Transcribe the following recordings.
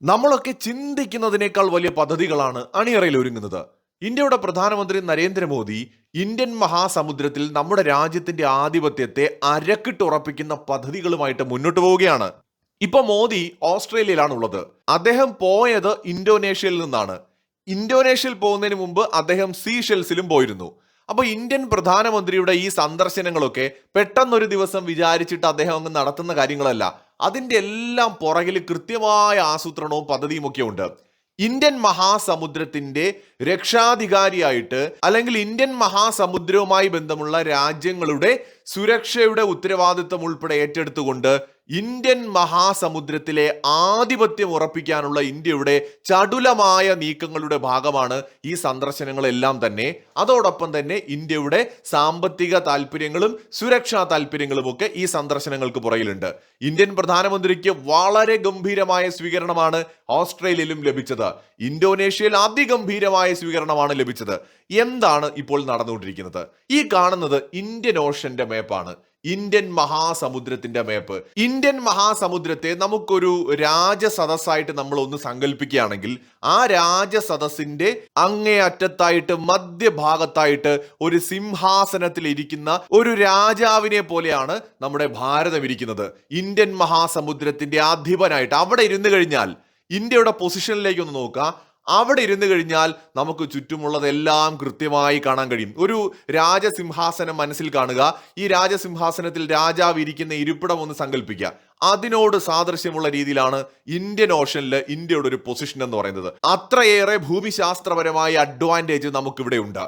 നമ്മളൊക്കെ ചിന്തിക്കുന്നതിനേക്കാൾ വലിയ പദ്ധതികളാണ് അണിയറയിൽ ഒരുങ്ങുന്നത്. ഇന്ത്യയുടെ പ്രധാനമന്ത്രി നരേന്ദ്രമോദി ഇന്ത്യൻ മഹാസമുദ്രത്തിൽ നമ്മുടെ രാജ്യത്തിന്റെ ആധിപത്യത്തെ അരക്കിട്ടുറപ്പിക്കുന്ന പദ്ധതികളുമായിട്ട് മുന്നോട്ട് പോവുകയാണ്. ഇപ്പൊ മോദി ഓസ്ട്രേലിയയിലാണ് ഉള്ളത്. അദ്ദേഹം പോയത് ഇന്തോനേഷ്യയിൽ നിന്നാണ്. ഇന്തോനേഷ്യയിൽ പോകുന്നതിന് മുമ്പ് അദ്ദേഹം സീഷെൽസിലും പോയിരുന്നു. അപ്പൊ ഇന്ത്യൻ പ്രധാനമന്ത്രിയുടെ ഈ സന്ദർശനങ്ങളൊക്കെ പെട്ടെന്നൊരു ദിവസം വിചാരിച്ചിട്ട് അദ്ദേഹം അങ്ങ് നടത്തുന്ന കാര്യങ്ങളല്ല. അതിന്റെ എല്ലാം പുറകിൽ കൃത്യമായ ആസൂത്രണവും പദ്ധതിയും ഒക്കെ ഉണ്ട്. ഇന്ത്യൻ മഹാസമുദ്രത്തിന്റെ രക്ഷാധികാരിയായിട്ട് അല്ലെങ്കിൽ ഇന്ത്യൻ മഹാസമുദ്രവുമായി ബന്ധമുള്ള രാജ്യങ്ങളുടെ സുരക്ഷയുടെ ഉത്തരവാദിത്വം ഉൾപ്പെടെ ഏറ്റെടുത്തുകൊണ്ട് ഇന്ത്യൻ മഹാസമുദ്രത്തിലെ ആധിപത്യം ഉറപ്പിക്കാനുള്ള ഇന്ത്യയുടെ ചടുലമായ നീക്കങ്ങളുടെ ഭാഗമാണ് ഈ സന്ദർശനങ്ങളെല്ലാം തന്നെ. അതോടൊപ്പം തന്നെ ഇന്ത്യയുടെ സാമ്പത്തിക താല്പര്യങ്ങളും സുരക്ഷാ താല്പര്യങ്ങളും ഒക്കെ ഈ സന്ദർശനങ്ങൾക്ക് പുറകിലുണ്ട്. ഇന്ത്യൻ പ്രധാനമന്ത്രിക്ക് വളരെ ഗംഭീരമായ സ്വീകരണമാണ് ഓസ്ട്രേലിയയിലും ലഭിച്ചത്. ഇന്തോനേഷ്യയിൽ അതിഗംഭീരമായ സ്വീകരണമാണ് ലഭിച്ചത്. എന്താണ് ഇപ്പോൾ നടന്നുകൊണ്ടിരിക്കുന്നത്? ഈ കാണുന്നത് ഇന്ത്യൻ ഓഷന്റെ മേപ്പാണ്. ഇന്ത്യൻ മഹാസമുദ്രത്തിന്റെ മേപ്പ്. ഇന്ത്യൻ മഹാസമുദ്രത്തെ നമുക്കൊരു രാജസദസ്സായിട്ട് നമ്മൾ ഒന്ന് സങ്കല്പിക്കുകയാണെങ്കിൽ ആ രാജസദസ്സിന്റെ അങ്ങേയറ്റത്തായിട്ട് മധ്യഭാഗത്തായിട്ട് ഒരു സിംഹാസനത്തിൽ ഇരിക്കുന്ന ഒരു രാജാവിനെ പോലെയാണ് നമ്മുടെ ഭാരതം ഇരിക്കുന്നത്. ഇന്ത്യൻ മഹാസമുദ്രത്തിന്റെ അധിപനായിട്ട് അവിടെ ഇരുന്നു കഴിഞ്ഞാൽ ഇന്ത്യയുടെ പൊസിഷനിലേക്ക് ഒന്ന് നോക്കുക. അവിടെ ഇരുന്ന് കഴിഞ്ഞാൽ നമുക്ക് ചുറ്റുമുള്ളതെല്ലാം കൃത്യമായി കാണാൻ കഴിയും. ഒരു രാജസിംഹാസനം മനസ്സിൽ കാണുക. ഈ രാജസിംഹാസനത്തിൽ രാജാവ് ഇരിക്കുന്ന ഇരിപ്പിടം ഒന്ന് സങ്കല്പിക്കുക. അതിനോട് സാദൃശ്യമുള്ള രീതിയിലാണ് ഇന്ത്യൻ ഓഷനിൽ ഇന്ത്യയുടെ ഒരു പൊസിഷൻ എന്ന് പറയുന്നത്. അത്രയേറെ ഭൂമിശാസ്ത്രപരമായ അഡ്വാൻറ്റേജ് നമുക്കിവിടെ ഉണ്ട്.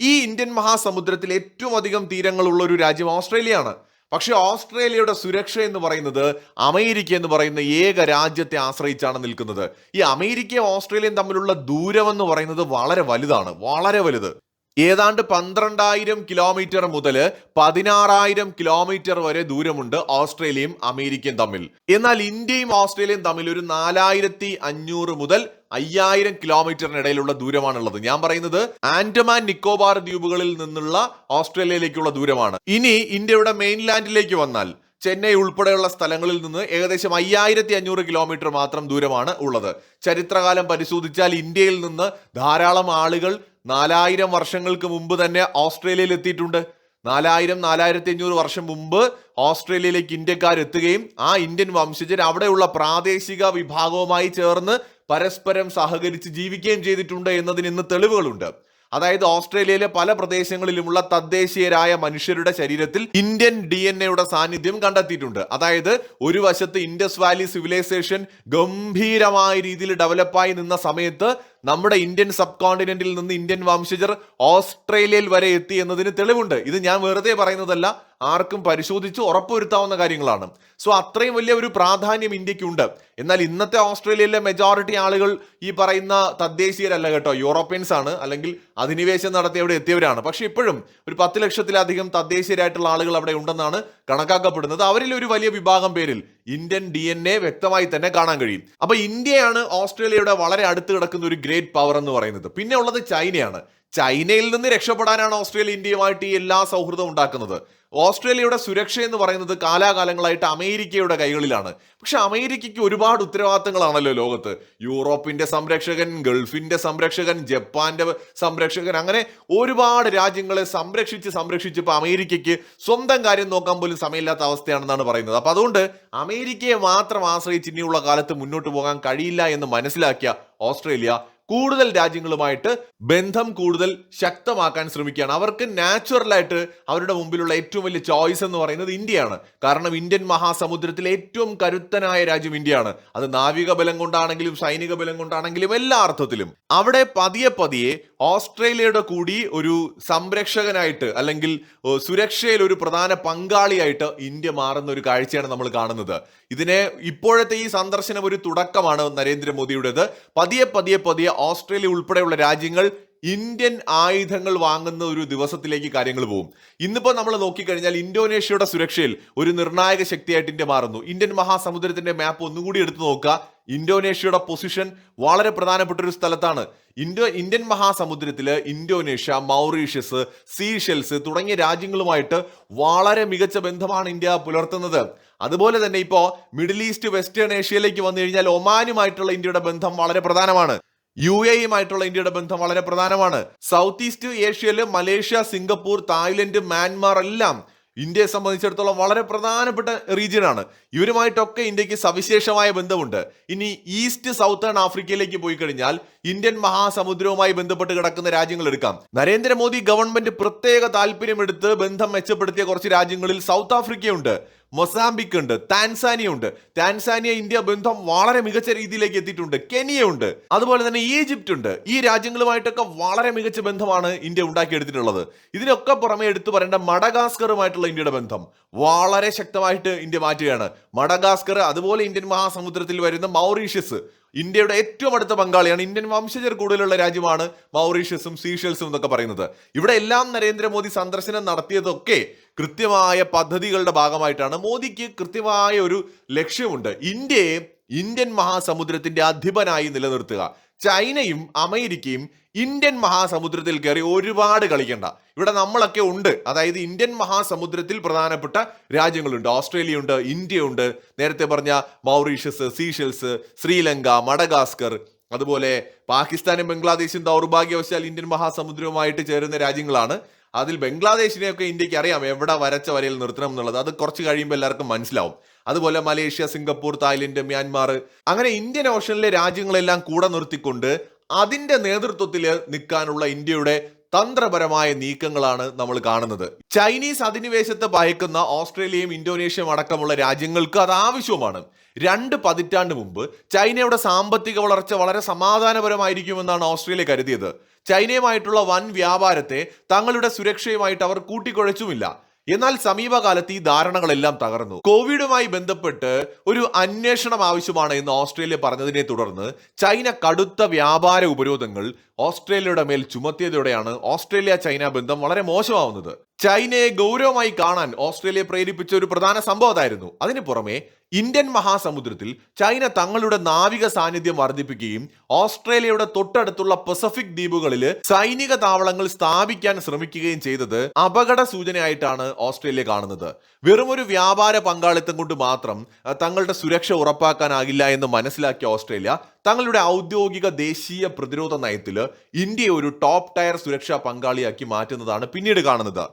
ഈ ഇന്ത്യൻ മഹാസമുദ്രത്തിൽ ഏറ്റവും അധികം തീരങ്ങളുള്ള ഒരു രാജ്യം ഓസ്ട്രേലിയയാണ്. പക്ഷെ ഓസ്ട്രേലിയയുടെ സുരക്ഷ എന്ന് പറയുന്നത് അമേരിക്ക എന്ന് പറയുന്ന ഏക രാജ്യത്തെ ആശ്രയിച്ചാണ് നിൽക്കുന്നത്. ഈ അമേരിക്കയും ഓസ്ട്രേലിയയും തമ്മിലുള്ള ദൂരം എന്ന് പറയുന്നത് വളരെ വലുതാണ്, വളരെ വലുത്. ഏതാണ്ട് 12,000 കിലോമീറ്റർ മുതൽ 16,000 കിലോമീറ്റർ വരെ ദൂരമുണ്ട് ഓസ്ട്രേലിയയും അമേരിക്കയും തമ്മിൽ. എന്നാൽ ഇന്ത്യയും ഓസ്ട്രേലിയയും തമ്മിൽ ഒരു 4,500 മുതൽ 5,000 കിലോമീറ്ററിനിടയിലുള്ള ദൂരമാണുള്ളത്. ഞാൻ പറയുന്നത് ആൻഡമാൻ നിക്കോബാർ ദ്വീപുകളിൽ നിന്നുള്ള ഓസ്ട്രേലിയയിലേക്കുള്ള ദൂരമാണ്. ഇനി ഇന്ത്യയുടെ മെയിൻലാൻഡിലേക്ക് വന്നാൽ ചെന്നൈ ഉൾപ്പെടെയുള്ള സ്ഥലങ്ങളിൽ നിന്ന് ഏകദേശം 5,500 കിലോമീറ്റർ മാത്രം ദൂരമാണ് ഉള്ളത്. ചരിത്രകാലം പരിശോധിച്ചാൽ ഇന്ത്യയിൽ നിന്ന് ധാരാളം ആളുകൾ 4,000 വർഷങ്ങൾക്ക് മുമ്പ് തന്നെ ഓസ്ട്രേലിയയിൽ എത്തിയിട്ടുണ്ട്. 4,500 വർഷം മുമ്പ് ഓസ്ട്രേലിയയിലേക്ക് ഇന്ത്യക്കാർ എത്തുകയും ആ ഇന്ത്യൻ വംശജർ അവിടെയുള്ള പ്രാദേശിക വിഭാഗവുമായി ചേർന്ന് പരസ്പരം സഹകരിച്ച് ജീവിക്കുകയും ചെയ്തിട്ടുണ്ട് എന്നതിന് ഇന്ന് തെളിവുകളുണ്ട്. അതായത് ഓസ്ട്രേലിയയിലെ പല പ്രദേശങ്ങളിലുമുള്ള തദ്ദേശീയരായ മനുഷ്യരുടെ ശരീരത്തിൽ ഇന്ത്യൻ DNA സാന്നിധ്യം കണ്ടെത്തിയിട്ടുണ്ട്. അതായത് ഒരു വശത്ത് ഇൻഡസ് വാലി സിവിലൈസേഷൻ ഗംഭീരമായ രീതിയിൽ ഡെവലപ്പായി നിന്ന സമയത്ത് നമ്മുടെ ഇന്ത്യൻ സബ് കോണ്ടിനെന്റിൽ നിന്ന് ഇന്ത്യൻ വംശജർ ഓസ്ട്രേലിയയിൽ വരെ എത്തി എന്നതിന് തെളിവുണ്ട്. ഇത് ഞാൻ വെറുതെ പറയുന്നതല്ല, ആർക്കും പരിശോധിച്ച് ഉറപ്പുവരുത്താവുന്ന കാര്യങ്ങളാണ്. സോ അത്രയും വലിയ ഒരു പ്രാധാന്യം ഇന്ത്യക്കുണ്ട്. എന്നാൽ ഇന്നത്തെ ഓസ്ട്രേലിയയിലെ മെജോറിറ്റി ആളുകൾ ഈ പറയുന്ന തദ്ദേശീയരല്ല കേട്ടോ, യൂറോപ്യൻസ് ആണ്, അല്ലെങ്കിൽ അധിനിവേശം നടത്തി അവിടെ എത്തിയവരാണ്. പക്ഷെ ഇപ്പോഴും ഒരു 10 ലക്ഷത്തിലധികം തദ്ദേശീയരായിട്ടുള്ള ആളുകൾ അവിടെ ഉണ്ടെന്നാണ് കണക്കാക്കപ്പെടുന്നത്. അവരിൽ ഒരു വലിയ വിഭാഗം പേരിൽ ഇന്ത്യൻ DNA വ്യക്തമായി തന്നെ കാണാൻ കഴിയും. അപ്പൊ ഇന്ത്യയാണ് ഓസ്ട്രേലിയയുടെ വളരെ അടുത്ത് കിടക്കുന്ന ഒരു ഗ്രേറ്റ് പവർ എന്ന് പറയുന്നത്. പിന്നെ ഉള്ളത് ചൈനയാണ്. ചൈനയിൽ നിന്ന് രക്ഷപ്പെടാനാണ് ഓസ്ട്രേലിയ ഇന്ത്യയുമായിട്ട് ഈ എല്ലാ സൗഹൃദം ഉണ്ടാക്കുന്നത്. ഓസ്ട്രേലിയയുടെ സുരക്ഷ എന്ന് പറയുന്നത് കാലാകാലങ്ങളായിട്ട് അമേരിക്കയുടെ കൈകളിലാണ്. പക്ഷെ അമേരിക്കയ്ക്ക് ഒരുപാട് ഉത്തരവാദിത്തങ്ങളാണല്ലോ ലോകത്ത്. യൂറോപ്പിന്റെ സംരക്ഷകൻ, ഗൾഫിന്റെ സംരക്ഷകൻ, ജപ്പാന്റെ സംരക്ഷകൻ, അങ്ങനെ ഒരുപാട് രാജ്യങ്ങളെ സംരക്ഷിച്ച് ഇപ്പൊ അമേരിക്കയ്ക്ക് സ്വന്തം കാര്യം നോക്കാൻ പോലും സമയമില്ലാത്ത അവസ്ഥയാണെന്നാണ് പറയുന്നത്. അപ്പൊ അതുകൊണ്ട് അമേരിക്കയെ മാത്രം ആശ്രയിച്ച് ഇനിയുള്ള കാലത്ത് മുന്നോട്ട് പോകാൻ കഴിയില്ല എന്ന് മനസ്സിലാക്കിയ ഓസ്ട്രേലിയ കൂടുതൽ രാജ്യങ്ങളുമായിട്ട് ബന്ധം കൂടുതൽ ശക്തമാക്കാൻ ശ്രമിക്കുകയാണ്. അവർക്ക് നാച്ചുറലായിട്ട് അവരുടെ മുമ്പിലുള്ള ഏറ്റവും വലിയ ചോയ്സ് എന്ന് പറയുന്നത് ഇന്ത്യയാണ്. കാരണം ഇന്ത്യൻ മഹാസമുദ്രത്തിലെ ഏറ്റവും കരുത്തനായ രാജ്യം ഇന്ത്യയാണ്. അത് നാവിക ബലം കൊണ്ടാണെങ്കിലും സൈനിക ബലം കൊണ്ടാണെങ്കിലും എല്ലാ അർത്ഥത്തിലും. അവിടെ പതിയെ പതിയെ ഓസ്ട്രേലിയയുടെ കൂടി ഒരു സംരക്ഷകനായിട്ട് അല്ലെങ്കിൽ സുരക്ഷയിൽ ഒരു പ്രധാന പങ്കാളിയായിട്ട് ഇന്ത്യ മാറുന്ന ഒരു കാഴ്ചയാണ് നമ്മൾ കാണുന്നത്. ഇതിനെ ഇപ്പോഴത്തെ ഈ സന്ദർശനം ഒരു തുടക്കമാണ് നരേന്ദ്രമോദിയുടേത്. പതിയെ ഓസ്ട്രേലിയ ഉൾപ്പെടെയുള്ള രാജ്യങ്ങൾ ഇന്ത്യൻ ആയുധങ്ങൾ വാങ്ങുന്ന ഒരു ദിവസത്തിലേക്ക് കാര്യങ്ങൾ പോകും. ഇന്നിപ്പോ നമ്മൾ നോക്കിക്കഴിഞ്ഞാൽ ഇന്തോനേഷ്യയുടെ സുരക്ഷയിൽ ഒരു നിർണായക ശക്തിയായിട്ട് ഇന്ത്യ മാറുന്നു. ഇന്ത്യൻ മഹാസമുദ്രത്തിന്റെ മാപ്പ് ഒന്നുകൂടി എടുത്തു നോക്കുക. ഇന്തോനേഷ്യയുടെ പൊസിഷൻ വളരെ പ്രധാനപ്പെട്ട ഒരു സ്ഥലത്താണ്. ഇന്ത്യൻ മഹാസമുദ്രത്തില് ഇന്തോനേഷ്യ, മൗറീഷ്യസ്, സീഷെൽസ് തുടങ്ങിയ രാജ്യങ്ങളുമായിട്ട് വളരെ മികച്ച ബന്ധമാണ് ഇന്ത്യ പുലർത്തുന്നത്. അതുപോലെ തന്നെ ഇപ്പോ മിഡിൽ ഈസ്റ്റ്, വെസ്റ്റേൺ ഏഷ്യയിലേക്ക് വന്നു കഴിഞ്ഞാൽ ഒമാനുമായിട്ടുള്ള ഇന്ത്യയുടെ ബന്ധം വളരെ പ്രധാനമാണ്. UAEയുമായിട്ടുള്ള ഇന്ത്യയുടെ ബന്ധം വളരെ പ്രധാനമാണ്. സൗത്ത് ഈസ്റ്റ് ഏഷ്യയിൽ മലേഷ്യ, സിംഗപ്പൂർ, തായ്ലൻഡ്, മ്യാൻമാർ എല്ലാം ഇന്ത്യയെ സംബന്ധിച്ചിടത്തോളം വളരെ പ്രധാനപ്പെട്ട റീജിയൻ ആണ്. ഇവരുമായിട്ടൊക്കെ ഇന്ത്യക്ക് സവിശേഷമായ ബന്ധമുണ്ട്. ഇനി ഈസ്റ്റ് സൗത്തേൺ ആഫ്രിക്കയിലേക്ക് പോയി കഴിഞ്ഞാൽ ഇന്ത്യൻ മഹാസമുദ്രവുമായി ബന്ധപ്പെട്ട് കിടക്കുന്ന രാജ്യങ്ങൾ എടുക്കാം. നരേന്ദ്രമോദി ഗവൺമെന്റ് പ്രത്യേക താല്പര്യമെടുത്ത് ബന്ധം മെച്ചപ്പെടുത്തിയ കുറച്ച് രാജ്യങ്ങളിൽ സൗത്ത് ആഫ്രിക്കയുണ്ട്, മൊസാംബിക് ഉണ്ട്, താൻസാനിയ ഉണ്ട്. താൻസാനിയ ഇന്ത്യ ബന്ധം വളരെ മികച്ച രീതിയിലേക്ക് എത്തിയിട്ടുണ്ട്. കെനിയ ഉണ്ട്, അതുപോലെ തന്നെ ഈജിപ്റ്റ് ഉണ്ട്. ഈ രാജ്യങ്ങളുമായിട്ടൊക്കെ വളരെ മികച്ച ബന്ധമാണ് ഇന്ത്യ ഉണ്ടാക്കിയെടുത്തിട്ടുള്ളത്. ഇതിനൊക്കെ പുറമെ എടുത്തു പറയേണ്ട മഡഗാസ്കറുമായിട്ടുള്ള ഇന്ത്യയുടെ ബന്ധം വളരെ ശക്തമായിട്ട് ഇന്ത്യ മാറ്റുകയാണ്. മഡഗാസ്കർ, അതുപോലെ ഇന്ത്യൻ മഹാസമുദ്രത്തിൽ വരുന്ന മൗറീഷ്യസ് ഇന്ത്യയുടെ ഏറ്റവും അടുത്ത പങ്കാളിയാണ്. ഇന്ത്യൻ വംശജർ കൂടുതലുള്ള രാജ്യമാണ് മൗറീഷ്യസും സീഷെൽസും എന്നൊക്കെ പറയുന്നത്. ഇവിടെ എല്ലാം നരേന്ദ്രമോദി സന്ദർശനം നടത്തിയതൊക്കെ കൃത്യമായ പദ്ധതികളുടെ ഭാഗമായിട്ടാണ്. മോദിക്ക് കൃത്യമായ ഒരു ലക്ഷ്യമുണ്ട്. ഇന്ത്യയെ ഇന്ത്യൻ മഹാസമുദ്രത്തിന്റെ അധിപനായി നിലനിർത്തുക. ചൈനയും അമേരിക്കയും ഇന്ത്യൻ മഹാസമുദ്രത്തിൽ കയറി ഒരുപാട് കളിക്കണ്ട. ഇവിടെ നമ്മളൊക്കെ ഉണ്ട്. അതായത് ഇന്ത്യൻ മഹാസമുദ്രത്തിൽ പ്രധാനപ്പെട്ട രാജ്യങ്ങളുണ്ട്. ഓസ്ട്രേലിയ ഉണ്ട്, ഇന്ത്യ ഉണ്ട്, നേരത്തെ പറഞ്ഞ മൗറീഷ്യസ്, സീഷെൽസ്, ശ്രീലങ്ക, മഡഗാസ്കർ, അതുപോലെ പാകിസ്ഥാനും ബംഗ്ലാദേശും ദൗർഭാഗ്യവശാൽ ഇന്ത്യൻ മഹാസമുദ്രവുമായിട്ട് ചേരുന്ന രാജ്യങ്ങളാണ്. അതിൽ ബംഗ്ലാദേശിനെയൊക്കെ ഇന്ത്യക്ക് അറിയാം എവിടെ വരച്ച വരയിൽ നിർത്തണം എന്നുള്ളത്. അത് കുറച്ച് കഴിയുമ്പോൾ എല്ലാവർക്കും മനസ്സിലാവും. അതുപോലെ മലേഷ്യ, സിംഗപ്പൂർ, തായ്ലൻഡ്, മ്യാൻമാർ, അങ്ങനെ ഇന്ത്യൻ ഓഷനിലെ രാജ്യങ്ങളെല്ലാം കൂടെ നിർത്തിക്കൊണ്ട് അതിന്റെ നേതൃത്വത്തിൽ നിൽക്കാനുള്ള ഇന്ത്യയുടെ തന്ത്രപരമായ നീക്കങ്ങളാണ് നമ്മൾ കാണുന്നത്. ചൈനീസ് അധിനിവേശത്തെ ഭയക്കുന്ന ഓസ്ട്രേലിയയും ഇന്തോനേഷ്യയും അടക്കമുള്ള രാജ്യങ്ങൾക്ക് അത് ആവശ്യവുമാണ്. 2 പതിറ്റാണ്ട് മുമ്പ് ചൈനയുടെ സാമ്പത്തിക വളർച്ച വളരെ സമാധാനപരമായിരിക്കുമെന്നാണ് ഓസ്ട്രേലിയ കരുതിയത്. ചൈനയുമായിട്ടുള്ള വൻ വ്യാപാരത്തെ തങ്ങളുടെ സുരക്ഷയുമായിട്ട് അവർ കൂട്ടിക്കുഴച്ചുമില്ല. എന്നാൽ സമീപകാലത്ത് ഈ ധാരണകളെല്ലാം തകർന്നു. കോവിഡുമായി ബന്ധപ്പെട്ട് ഒരു അന്വേഷണം ആവശ്യമാണ് എന്ന് ഓസ്ട്രേലിയ പറഞ്ഞതിനെ തുടർന്ന് ചൈന കടുത്ത വ്യാപാര ഉപരോധങ്ങൾ ഓസ്ട്രേലിയയുടെ മേൽ ചുമത്തിയതോടെയാണ് ഓസ്ട്രേലിയ ചൈന ബന്ധം വളരെ മോശമാവുന്നത്. ചൈനയെ ഗൗരവമായി കാണാൻ ഓസ്ട്രേലിയ പ്രേരിപ്പിച്ച ഒരു പ്രധാന സംഭവം അതായിരുന്നു. അതിനു പുറമെ ഇന്ത്യൻ മഹാസമുദ്രത്തിൽ ചൈന തങ്ങളുടെ നാവിക സാന്നിധ്യം വർദ്ധിപ്പിക്കുകയും ഓസ്ട്രേലിയയുടെ തൊട്ടടുത്തുള്ള പസഫിക് ദ്വീപുകളിൽ സൈനിക താവളങ്ങൾ സ്ഥാപിക്കാൻ ശ്രമിക്കുകയും ചെയ്തത് അപകട സൂചനയായിട്ടാണ് ഓസ്ട്രേലിയ കാണുന്നത്. വെറുമൊരു വ്യാപാര പങ്കാളിത്തം കൊണ്ട് മാത്രം തങ്ങളുടെ സുരക്ഷ ഉറപ്പാക്കാനാകില്ല എന്ന് മനസ്സിലാക്കിയ ഓസ്ട്രേലിയ തങ്ങളുടെ ഔദ്യോഗിക ദേശീയ പ്രതിരോധ നയത്തിൽ ഇന്ത്യയെ ഒരു ടോപ്പ് ടയർ സുരക്ഷാ പങ്കാളിയാക്കി മാറ്റുന്നതാണ് പിന്നീട് കാണുന്നത്.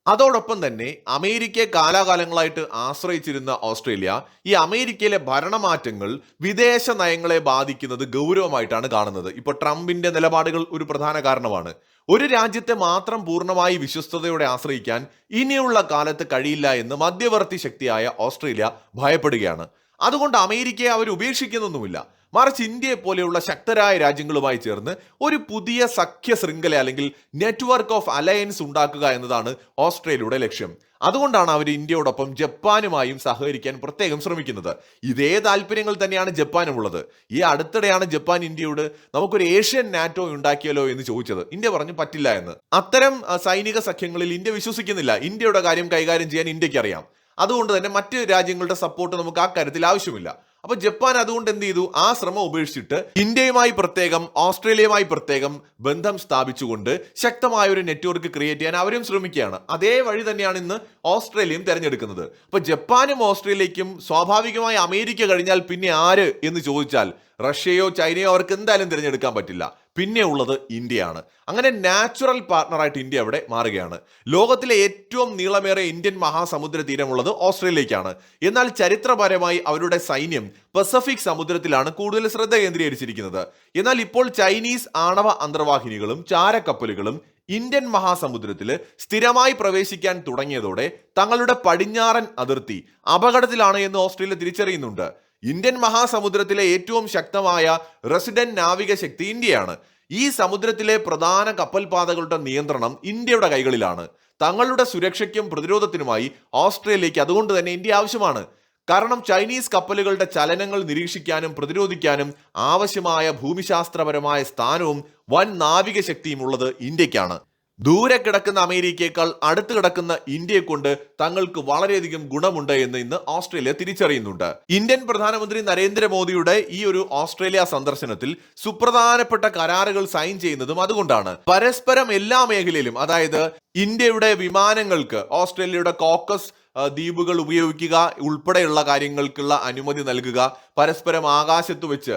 അതോടൊപ്പം തന്നെ അമേരിക്കയെ കാലാകാലങ്ങളായിട്ട് ആശ്രയിച്ചിരുന്ന ഓസ്ട്രേലിയ ഈ അമേരിക്കയിലെ ഭരണമാറ്റങ്ങൾ വിദേശ നയങ്ങളെ ബാധിക്കുന്നത് ഗൗരവമായിട്ടാണ് കാണുന്നത്. ഇപ്പൊ ട്രംപിന്റെ നിലപാടുകൾ ഒരു പ്രധാന കാരണമാണ്. ഒരു രാജ്യത്തെ മാത്രം പൂർണ്ണമായി വിശ്വസ്തയോടെ ആശ്രയിക്കാൻ ഇനിയുള്ള കാലത്ത് കഴിയില്ല എന്ന് മധ്യവർത്തി ശക്തിയായ ഓസ്ട്രേലിയ ഭയപ്പെടുകയാണ്. അതുകൊണ്ട് അമേരിക്കയെ അവർ ഉപേക്ഷിക്കുന്നൊന്നുമില്ല. മറിച്ച് ഇന്ത്യയെ പോലെയുള്ള ശക്തരായ രാജ്യങ്ങളുമായി ചേർന്ന് ഒരു പുതിയ സഖ്യ ശൃംഖല അല്ലെങ്കിൽ നെറ്റ്വർക്ക് ഓഫ് അലയൻസ് ഉണ്ടാക്കുക എന്നതാണ് ഓസ്ട്രേലിയയുടെ ലക്ഷ്യം. അതുകൊണ്ടാണ് അവർ ഇന്ത്യയോടൊപ്പം ജപ്പാനുമായും സഹകരിക്കാൻ പ്രത്യേകം ശ്രമിക്കുന്നത്. ഇതേ താല്പര്യങ്ങൾ തന്നെയാണ് ജപ്പാനുമുള്ളത്. ഈ അടുത്തിടെയാണ് ജപ്പാൻ ഇന്ത്യയോട് നമുക്കൊരു ഏഷ്യൻ നാറ്റോ ഉണ്ടാക്കിയല്ലോ എന്ന് ചോദിച്ചത്. ഇന്ത്യ പറഞ്ഞു പറ്റില്ല എന്ന്. അത്തരം സൈനിക സഖ്യങ്ങളിൽ ഇന്ത്യ വിശ്വസിക്കുന്നില്ല. ഇന്ത്യയുടെ കാര്യം കൈകാര്യം ചെയ്യാൻ ഇന്ത്യക്ക് അറിയാം. അതുകൊണ്ട് തന്നെ മറ്റ് രാജ്യങ്ങളുടെ സപ്പോർട്ട് നമുക്ക് ആ കാര്യത്തിൽ ആവശ്യമില്ല. അപ്പൊ ജപ്പാൻ അതുകൊണ്ട് എന്ത് ചെയ്തു? ആ ശ്രമം ഉപേക്ഷിച്ചിട്ട് ഇന്ത്യയുമായി പ്രത്യേകം, ഓസ്ട്രേലിയയുമായി പ്രത്യേകം ബന്ധം സ്ഥാപിച്ചുകൊണ്ട് ശക്തമായ ഒരു നെറ്റ്വർക്ക് ക്രിയേറ്റ് ചെയ്യാൻ അവരും ശ്രമിക്കുകയാണ്. അതേ വഴി തന്നെയാണ് ഇന്ന് ഓസ്ട്രേലിയയും തെരഞ്ഞെടുക്കുന്നത്. അപ്പൊ ജപ്പാനും ഓസ്ട്രേലിയക്കും സ്വാഭാവികമായി അമേരിക്ക കഴിഞ്ഞാൽ പിന്നെ ആര് എന്ന് ചോദിച്ചാൽ റഷ്യയോ ചൈനയോ അവർക്ക് എന്തായാലും തിരഞ്ഞെടുക്കാൻ പറ്റില്ല. പിന്നെ ഉള്ളത് ഇന്ത്യയാണ്. അങ്ങനെ നാച്ചുറൽ പാർട്ണറായിട്ട് ഇന്ത്യ അവിടെ മാറുകയാണ്. ലോകത്തിലെ ഏറ്റവും നീളമേറിയ ഇന്ത്യൻ മഹാസമുദ്ര തീരമുള്ളത് ഓസ്ട്രേലിയക്കാണ്. എന്നാൽ ചരിത്രപരമായി അവരുടെ സൈന്യം പസഫിക് സമുദ്രത്തിലാണ് കൂടുതൽ ശ്രദ്ധ കേന്ദ്രീകരിച്ചിരിക്കുന്നത്. എന്നാൽ ഇപ്പോൾ ചൈനീസ് ആണവ അന്തർവാഹിനികളും ചാരക്കപ്പലുകളും ഇന്ത്യൻ മഹാസമുദ്രത്തിൽ സ്ഥിരമായി പ്രവേശിക്കാൻ തുടങ്ങിയതോടെ തങ്ങളുടെ പടിഞ്ഞാറൻ അതിർത്തി അപകടത്തിലാണ് എന്ന് ഓസ്ട്രേലിയ തിരിച്ചറിയുന്നുണ്ട്. ഇന്ത്യൻ മഹാസമുദ്രത്തിലെ ഏറ്റവും ശക്തമായ റെസിഡന്റ് നാവിക ശക്തി ഇന്ത്യയാണ്. ഈ സമുദ്രത്തിലെ പ്രധാന കപ്പൽപാതകളുടെ നിയന്ത്രണം ഇന്ത്യയുടെ കൈകളിലാണ്. തങ്ങളുടെ സുരക്ഷയ്ക്കും പ്രതിരോധത്തിനുമായി ഓസ്ട്രേലിയക്ക് അതുകൊണ്ട് തന്നെ ഇന്ത്യ ആവശ്യമാണ്. കാരണം ചൈനീസ് കപ്പലുകളുടെ ചലനങ്ങൾ നിരീക്ഷിക്കാനും പ്രതിരോധിക്കാനും ആവശ്യമായ ഭൂമിശാസ്ത്രപരമായ സ്ഥാനവും വൻ നാവിക ശക്തിയും ഉള്ളത് ഇന്ത്യക്കാണ്. ദൂരെ കിടക്കുന്ന അമേരിക്കയേക്കാൾ അടുത്ത് കിടക്കുന്ന ഇന്ത്യയെ കൊണ്ട് തങ്ങൾക്ക് വളരെയധികം ഗുണമുണ്ട് എന്ന് ഇന്ന് ഓസ്ട്രേലിയ തിരിച്ചറിയുന്നുണ്ട്. ഇന്ത്യൻ പ്രധാനമന്ത്രി നരേന്ദ്രമോദിയുടെ ഈ ഒരു ഓസ്ട്രേലിയ സന്ദർശനത്തിൽ സുപ്രധാനപ്പെട്ട കരാറുകൾ സൈൻ ചെയ്യുന്നതും അതുകൊണ്ടാണ്. പരസ്പരം എല്ലാ മേഖലയിലും, അതായത് ഇന്ത്യയുടെ വിമാനങ്ങൾക്ക് ഓസ്ട്രേലിയയുടെ കോക്കസ് ദ്വീപുകൾ ഉപയോഗിക്കുക ഉൾപ്പെടെയുള്ള കാര്യങ്ങൾക്കുള്ള അനുമതി നൽകുക, പരസ്പരം ആകാശത്ത് വെച്ച്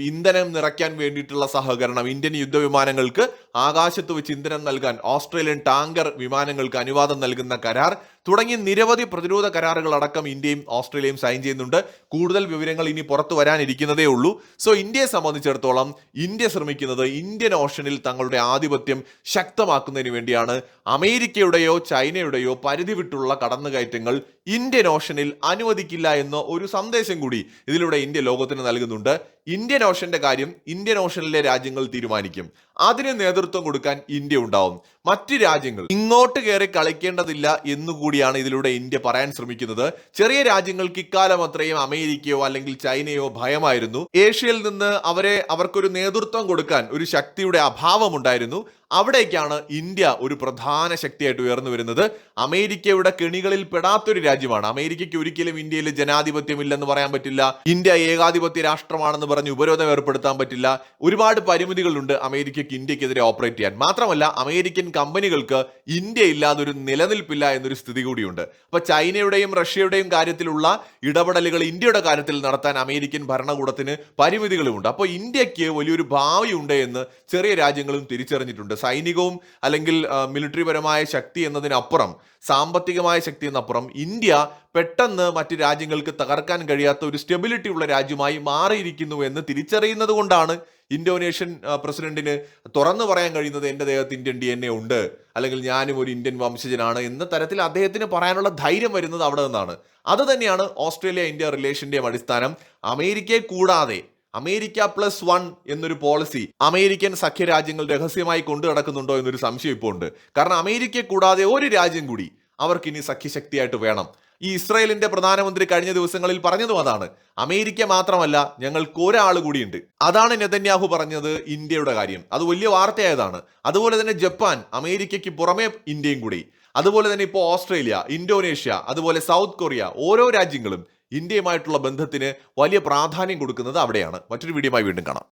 ഇന്ധനം നിറയ്ക്കാൻ വേണ്ടിയിട്ടുള്ള സഹകരണം, ഇന്ത്യൻ യുദ്ധവിമാനങ്ങൾക്ക് ആകാശത്ത് വെച്ച് ഇന്ധനം നൽകാൻ ഓസ്ട്രേലിയൻ ടാങ്കർ വിമാനങ്ങൾക്ക് അനുവാദം നൽകുന്ന കരാർ തുടങ്ങി നിരവധി പ്രതിരോധ കരാറുകൾ അടക്കം ഇന്ത്യയും ഓസ്ട്രേലിയയും സൈൻ ചെയ്യുന്നുണ്ട്. കൂടുതൽ വിവരങ്ങൾ ഇനി പുറത്തു വരാനിരിക്കുന്നതേ ഉള്ളൂ. സോ ഇന്ത്യയെ സംബന്ധിച്ചിടത്തോളം ഇന്ത്യ ശ്രമിക്കുന്നത് ഇന്ത്യൻ ഓഷനിൽ തങ്ങളുടെ ആധിപത്യം ശക്തമാക്കുന്നതിന് വേണ്ടിയാണ്. അമേരിക്കയുടെയോ ചൈനയുടെയോ പരിധി വിട്ടുള്ള കടന്നുകയറ്റങ്ങൾ ഇന്ത്യൻ ഓഷനിൽ അനുവദിക്കില്ല എന്ന ഒരു സന്ദേശം കൂടി ഇതിലൂടെ ഇന്ത്യ ലോകത്തിന് നൽകുന്നുണ്ട്. ഇന്ത്യൻ ഓഷന്റെ കാര്യം ഇന്ത്യൻ ഓഷനിലെ രാജ്യങ്ങൾ തീരുമാനിക്കും. അതിന് നേതൃത്വം കൊടുക്കാൻ ഇന്ത്യ ഉണ്ടാവും. മറ്റ് രാജ്യങ്ങൾ ഇങ്ങോട്ട് കയറി കളിക്കേണ്ടതില്ല എന്നുകൂടിയാണ് ഇതിലൂടെ ഇന്ത്യ പറയാൻ ശ്രമിക്കുന്നത്. ചെറിയ രാജ്യങ്ങൾക്ക് ഇക്കാലം അത്രയും അമേരിക്കയോ അല്ലെങ്കിൽ ചൈനയോ ഭയമായിരുന്നു. ഏഷ്യയിൽ നിന്ന് അവർക്കൊരു നേതൃത്വം കൊടുക്കാൻ ഒരു ശക്തിയുടെ അഭാവം ഉണ്ടായിരുന്നു. അവിടേക്കാണ് ഇന്ത്യ ഒരു പ്രധാന ശക്തിയായിട്ട് ഉയർന്നു വരുന്നത്. അമേരിക്കയുടെ കെണികളിൽ പെടാത്തൊരു രാജ്യമാണ്. അമേരിക്കയ്ക്ക് ഒരിക്കലും ഇന്ത്യയിൽ ജനാധിപത്യമില്ലെന്ന് പറയാൻ പറ്റില്ല. ഇന്ത്യ ഏകാധിപത്യ രാഷ്ട്രമാണെന്ന് പറഞ്ഞ് ഉപരോധം ഏർപ്പെടുത്താൻ പറ്റില്ല. ഒരുപാട് പരിമിതികളുണ്ട് അമേരിക്കയ്ക്ക് ഇന്ത്യക്കെതിരെ ഓപ്പറേറ്റ് ചെയ്യാൻ. മാത്രമല്ല അമേരിക്കൻ കമ്പനികൾക്ക് ഇന്ത്യ ഇല്ലാതെ ഒരു നിലനിൽപ്പില്ല എന്നൊരു സ്ഥിതി കൂടിയുണ്ട്. അപ്പൊ ചൈനയുടെയും റഷ്യയുടെയും കാര്യത്തിലുള്ള ഇടപെടലുകൾ ഇന്ത്യയുടെ കാര്യത്തിൽ നടത്താൻ അമേരിക്കൻ ഭരണകൂടത്തിന് പരിമിതികളുമുണ്ട്. അപ്പോൾ ഇന്ത്യക്ക് വലിയൊരു ഭാവിയുണ്ട് എന്ന് ചെറിയ രാജ്യങ്ങളും തിരിച്ചറിഞ്ഞിട്ടുണ്ട്. സൈനികവും അല്ലെങ്കിൽ മിലിറ്ററി പരമായ ശക്തി എന്നതിനപ്പുറം, സാമ്പത്തികമായ ശക്തി എന്നപ്പുറം ഇന്ത്യ പെട്ടെന്ന് മറ്റ് രാജ്യങ്ങൾക്ക് തകർക്കാൻ കഴിയാത്ത ഒരു സ്റ്റെബിലിറ്റി ഉള്ള രാജ്യമായി മാറിയിരിക്കുന്നു എന്ന് തിരിച്ചറിയുന്നത് കൊണ്ടാണ് ഇന്തോനേഷ്യൻ പ്രസിഡന്റിന് തുറന്നു പറയാൻ കഴിയുന്നത് എന്റെ ദേഹത്ത് ഇന്ത്യൻ DNA ഉണ്ട്, അല്ലെങ്കിൽ ഞാനും ഒരു ഇന്ത്യൻ വംശജനാണ് എന്ന തരത്തിൽ അദ്ദേഹത്തിന് പറയാനുള്ള ധൈര്യം വരുന്നത് അവിടെ നിന്നാണ്. അത് തന്നെയാണ് ഓസ്ട്രേലിയ ഇന്ത്യ റിലേഷന്റെയും അടിസ്ഥാനം. അമേരിക്കയെ കൂടാതെ അമേരിക്ക +1 എന്നൊരു പോളിസി അമേരിക്കൻ സഖ്യരാജ്യങ്ങൾ രഹസ്യമായി കൊണ്ടു നടക്കുന്നുണ്ടോ എന്നൊരു സംശയം ഇപ്പോൾ ഉണ്ട്. കാരണം അമേരിക്കയെ കൂടാതെ ഒരു രാജ്യം കൂടി അവർക്ക് ഇനി സഖ്യശക്തിയായിട്ട് വേണം. ഈ ഇസ്രായേലിന്റെ പ്രധാനമന്ത്രി കഴിഞ്ഞ ദിവസങ്ങളിൽ പറഞ്ഞതും അതാണ്. അമേരിക്ക മാത്രമല്ല, ഞങ്ങൾക്ക് ഒരാൾ കൂടിയുണ്ട്. അതാണ് നെതന്യാഹു പറഞ്ഞത് ഇന്ത്യയുടെ കാര്യം. അത് വലിയ വാർത്തയായതാണ്. അതുപോലെ തന്നെ ജപ്പാൻ, അമേരിക്കയ്ക്ക് പുറമെ ഇന്ത്യയും കൂടി. അതുപോലെ തന്നെ ഇപ്പോൾ ഓസ്ട്രേലിയ, ഇന്തോനേഷ്യ, അതുപോലെ സൗത്ത് കൊറിയ, ഓരോ രാജ്യങ്ങളും ഇന്ത്യയുമായിട്ടുള്ള ബന്ധത്തിന് വലിയ പ്രാധാന്യം കൊടുക്കുന്നത് അവിടെയാണ്. മറ്റൊരു വീഡിയോയുമായി വീണ്ടും കാണാം.